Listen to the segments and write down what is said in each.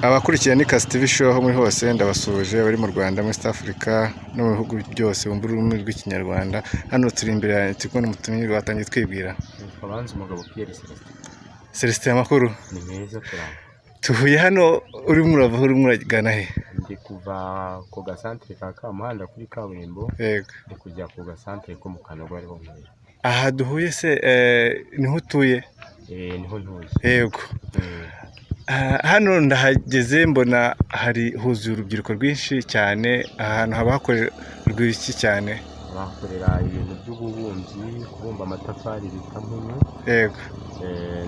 Abakurikiye ni Kazi TV show aho muri hose ndabasuhuje bari mu Rwanda muri East Africa no mu bihugu byose bumva ururimi rw'ikinyarwanda. Hano turi imbere ya Tiko n'umutumire watangiye twibwira. Abanza umugabo Pierre Celestin amakuru. ni meza cyane. Tuhuye hano urimo urava urimo uragana he? Ndi kuva ku gasantere ka Kamuhanda kuri kaburimbo. Yego. Ndi kujya ku gasantere ko mu Kanogo ariho ntuye. Aha duhuye se niho utuye? Niho ntuye. Yego. Hano ndahageze mbona hari huzuye urubyiruko rwinshi cyane. Ahantu haba hakorerwa iki cyane? Bakorera ibintu by'ububumbyi, kubumba amatafari bita mpunyu. Yego.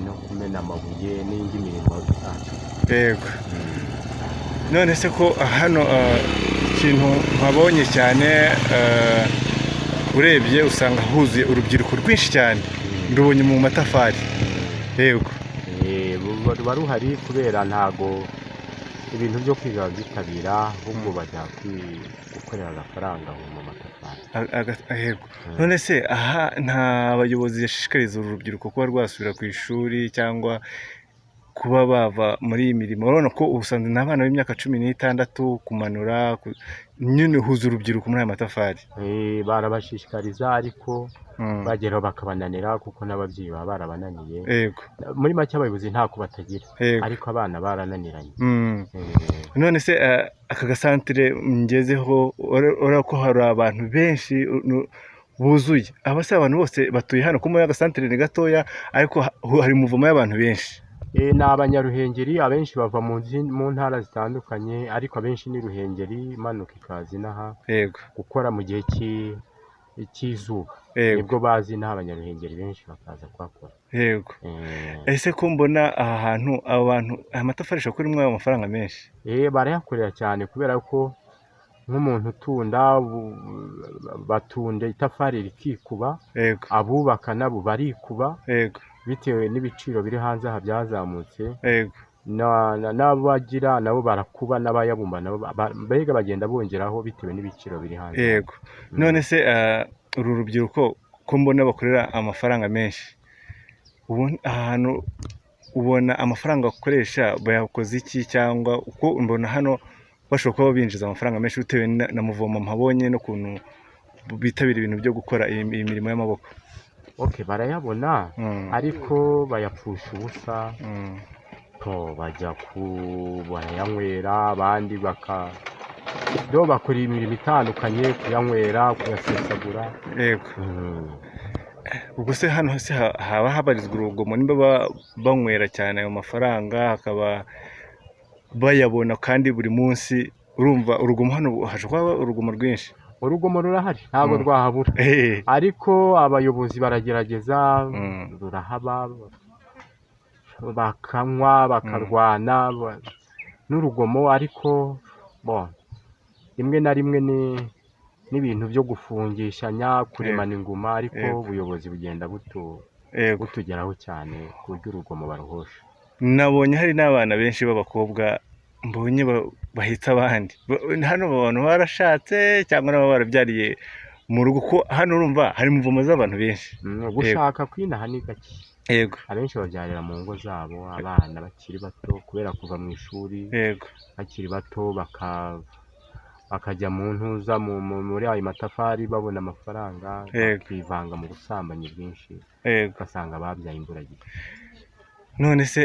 No kumena amabuye n'indi mirimo itandukanye. Yego. None se ko hano ikintu nkabonye cyane urebye usanga huzuye urubyiruko rwinshi cyane ndubonye mu matafari. Yego. Ruba ruhari kubera ntago ibintu byo kwiga byitabira ahubwo bajya gukorera agafaranga mu matafari. Yego. None se aha nta bayobozi yashishikariza uru rubyiruko kuba rwasubira ku ishuri cyangwa kuba bava muri iyi mirimo? Urabona ko ubusanzwe n'abana b'imyaka 16 kumanura nyine huza urubyiruko muri aya matafari. Barabashishikariza ariko bageraho bakabananira kuko n'ababyeyi baba barabananiye. Yego. Muri make abayobozi ntako batagira ariko abana barananiranye. None se aka gasantere ngezeho urabona ko hari abantu benshi buzuye. Aba se abantu bose batuye hano kuma y'agasantere ni gatoya ariko hari umuvumo y'abantu benshi. Ni abanyaruhengeri, abenshi bava mu ntara zitandukanye ariko abenshi ni Ruhengeri imanuka ikaza inaha. Yego. Gukora mu gihe cy'izuba nibwo bazi n'aha abanyaruhengeri benshi bakaza kuhakora. Yego. Ese ko mbona aha hantu abantu amatafari ashobora kurimwa amafaranga menshi? Barayakorera cyane kubera ko nk'umuntu utunda batunda itafari rikikuba. Yego. Abubaka nabo barikuba. Yego. Bitewe n'ibiciro biri hanze aha byazamutse. Yego. N'abagira nabo barakuba n'abayabumba nabo mbega bagenda bongeraho bitewe n'ibiciro biri hanze. Yego. None se uru rubyiruko ko mbona bakorera amafaranga menshi, ahantu ubona amafaranga bakoresha bayakoze iki? Cyangwa uko mbona hano bashobora kuba binjiza amafaranga menshi bitewe na muvomo mpabonye no kuntu bitabira ibintu byo gukora iyi mirimo y'amaboko. Barayabona ariko bayapfusha ubusa. Bajya barayanywera, abandi bakora imirimo itandukanye, kuyanywera, kuyasesagura. Yego. Ubwo se hano hose haba habarizwa urugomo nimba banywera cyane ayo mafaranga hakaba bayabona kandi buri munsi? Urumva urugomo hano hashobora kuba urugomo rwinshi. Urugomo rurahari ntabwo rwahabura ariko abayobozi baragerageza. Rurahaba, bakanywa bakarwana n'urugomo ariko rimwe na rimwe n'ibintu byo gufungishanya, kuremana inguma, ariko ubuyobozi bugenda butugeraho cyane ku buryo urugomo baruhosha. Nabonye hari n'abana benshi b'abakobwa mbonye bahitsa abandi. Hano abantu barashatse cyangwa nabo barabyariye mu rugo ko hano urumva hari muvomo z'abantu benshi. Gushaka kwinaha ni gake. Yego. Abenshi babyarira mu ngo zabo abana bakiri bato kubera kuva mu ishuri. Yego. Bakiri bato bakajya mu ntuza muri ayo matafari babona amafaranga, bakivanga mu busambanyi bwinshi. Ugasanga babyaye imburagihe. None se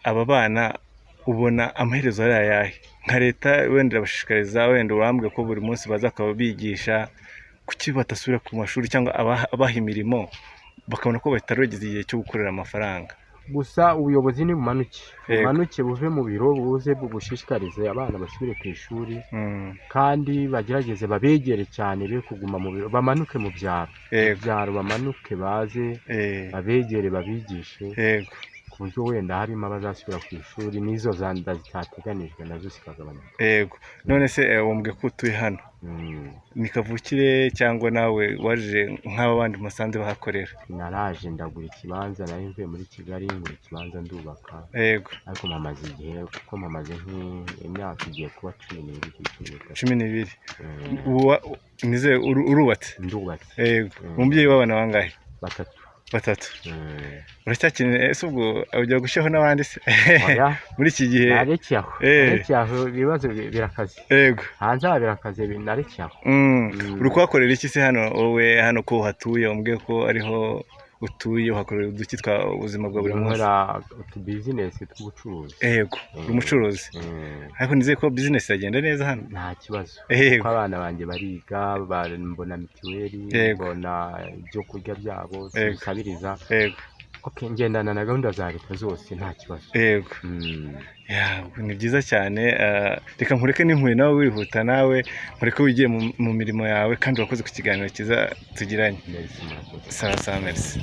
aba bana ubona amaherezo ari ayahe? Nka leta wenda bashishikariza, wenda urambwe ko buri munsi baza akaba bigisha kuki batasubira ku mashuri cyangwa abaha imirimo bakabona ko batarageze igihe cyo gukorera amafaranga? Gusa ubuyobozi ni bumanuke buve mu biro buze bugushishikarize abana basubire ku ishuri kandi bagerageze babegere cyane be kuguma mu biro, bamanuke mu byaro bamanuke baze babegere babigishe ku buryo wenda harimo abazasubira ku ishuri n'izo zanda zitateganijwe nazo zikagabanuka. Yego. None se wombwe ko utuye hano ni kavukire cyangwa nawe waje nk'aba bandi musanze bahakorera? Naraje ndagura ikibanza, nari mvuye muri Kigali ngura ikibanza ndubaka. Yego. Ariko mamaze igihe kuko mamaze nk'imyaka igiye kuba 12. Nize urubatse? Ndubatse. Yego. Umubyeyi w'abana bangahe? 3. batatu. Uracyakeneye ese ubwo ujya gushyiraho n'abandi se muri iki gihe? narekeye ibibazo birakaze. Yego. Hanze aha birakaze, narekeye aho. Uri kuhakorera iki se hano wowe, hano ko uhatuye umbwiye ko ariho utuye, uhakorera uduki twa ubuzima bwa buri munsi? Nkora utubizinesi tw'ubucuruzi. Yego, uri umucuruzi. Ariko nizeye ko bizinesi iragenda neza hano. Nta kibazo. Yego. Kuko abana banjye bariga, mbona mituweli, mbona ibyo kurya byabo, bisabiriza. Yego. Okay, ngendana na gahunda za leta zose, nta kibazo. Yego. Ni byiza cyane. Reka nkureke n'impuhwe nawe wihuta, nawe nkureke wigiye mu mirimo yawe, kandi wakoze ku kiganiro cyiza tugiranye. Sawa sawa, merci.